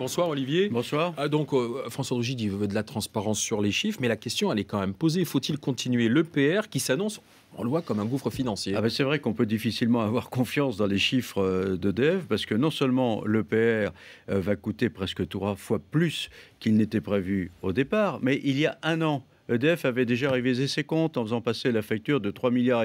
Bonsoir Olivier. Bonsoir. Donc François Rougy dit veut de la transparence sur les chiffres, mais la question elle est quand même posée. Faut-il continuer l'EPR qui s'annonce, on le voit, comme un gouffre financier? C'est vrai qu'on peut difficilement avoir confiance dans les chiffres d'EDF parce que non seulement l'EPR va coûter presque 3 fois plus qu'il n'était prévu au départ, mais il y a un an, EDF avait déjà révisé ses comptes en faisant passer la facture de 3,5 milliards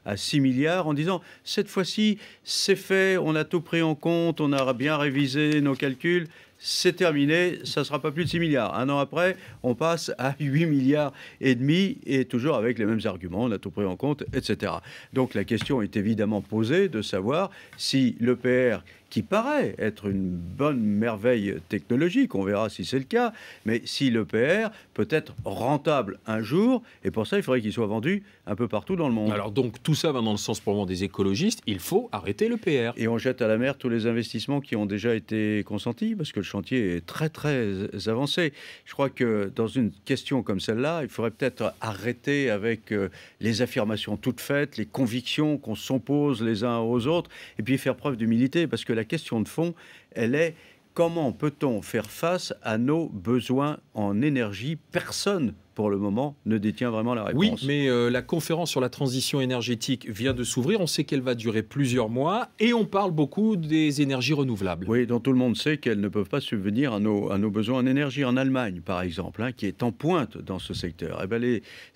à 6 milliards en disant « cette fois-ci, c'est fait, on a tout pris en compte, on a bien révisé nos calculs ». C'est terminé, ça ne sera pas plus de 6 milliards. Un an après, on passe à 8,5 milliards et toujours avec les mêmes arguments, on a tout pris en compte, etc. Donc la question est évidemment posée de savoir si l'EPR, qui paraît être une bonne merveille technologique, on verra si c'est le cas, mais si l'EPR peut être rentable un jour, et pour ça, il faudrait qu'il soit vendu un peu partout dans le monde. Alors donc tout ça va dans le sens pour le moment des écologistes, il faut arrêter l'EPR. Et on jette à la mer tous les investissements qui ont déjà été consentis, parce que le chantier est très très avancé. Je crois que dans une question comme celle-là, il faudrait peut-être arrêter avec les affirmations toutes faites, les convictions qu'on s'oppose les uns aux autres, et puis faire preuve d'humilité, parce que la question de fond, elle est comment peut-on faire face à nos besoins en énergie? Personne, pour le moment, ne détient vraiment la réponse. Oui, mais la conférence sur la transition énergétique vient de s'ouvrir. On sait qu'elle va durer plusieurs mois et on parle beaucoup des énergies renouvelables. Oui, dont tout le monde sait qu'elles ne peuvent pas subvenir à nos besoins en énergie. En Allemagne, par exemple, qui est en pointe dans ce secteur,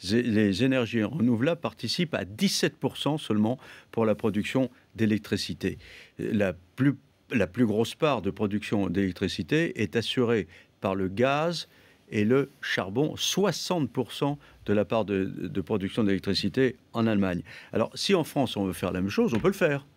les énergies renouvelables participent à 17% seulement pour la production d'électricité. La plus grosse part de production d'électricité est assurée par le gaz et le charbon, 60% de la part de production d'électricité en Allemagne. Alors, si en France, on veut faire la même chose, on peut le faire.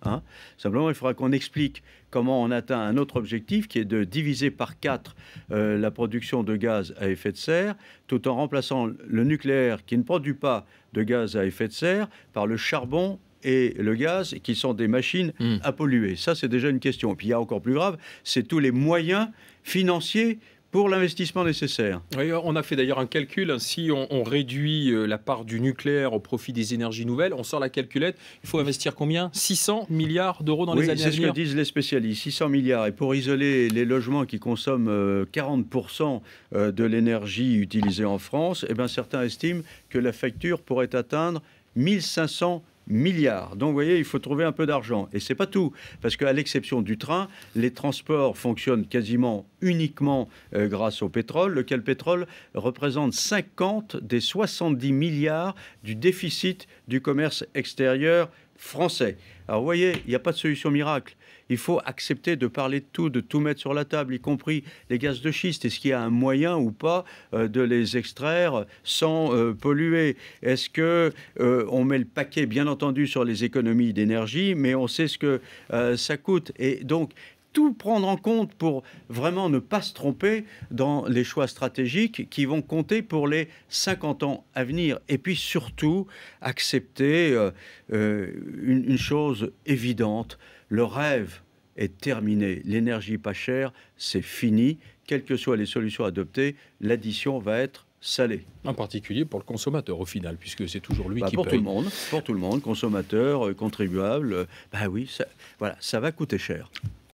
Simplement, il faudra qu'on explique comment on atteint un autre objectif qui est de diviser par 4 la production de gaz à effet de serre, tout en remplaçant le nucléaire qui ne produit pas de gaz à effet de serre par le charbon et le gaz, qui sont des machines à polluer. Ça, c'est déjà une question. Et puis, il y a encore plus grave, c'est tous les moyens financiers pour l'investissement nécessaire. Oui, on a fait d'ailleurs un calcul. Si on réduit la part du nucléaire au profit des énergies nouvelles, on sort la calculette. Il faut investir combien? 600 milliards d'euros dans les années à venir. C'est ce que disent les spécialistes. 600 milliards. Et pour isoler les logements qui consomment 40% de l'énergie utilisée en France, certains estiment que la facture pourrait atteindre 1500 milliards. Donc, vous voyez, il faut trouver un peu d'argent. Et c'est pas tout, parce qu'à l'exception du train, les transports fonctionnent quasiment uniquement grâce au pétrole, lequel pétrole représente 50 des 70 milliards du déficit du commerce extérieur français. Alors, vous voyez, il n'y a pas de solution miracle. Il faut accepter de parler de tout mettre sur la table, y compris les gaz de schiste. Est-ce qu'il y a un moyen ou pas de les extraire sans polluer? Est-ce qu'on met le paquet, bien entendu, sur les économies d'énergie, mais on sait ce que ça coûte? Et donc, tout prendre en compte pour vraiment ne pas se tromper dans les choix stratégiques qui vont compter pour les 50 ans à venir. Et puis surtout, accepter une chose évidente, le rêve est terminé. L'énergie pas chère, c'est fini. Quelles que soient les solutions adoptées, l'addition va être salée. En particulier pour le consommateur au final, puisque c'est toujours lui qui pour paye. Pour tout le monde, consommateur, contribuable, ça va coûter cher.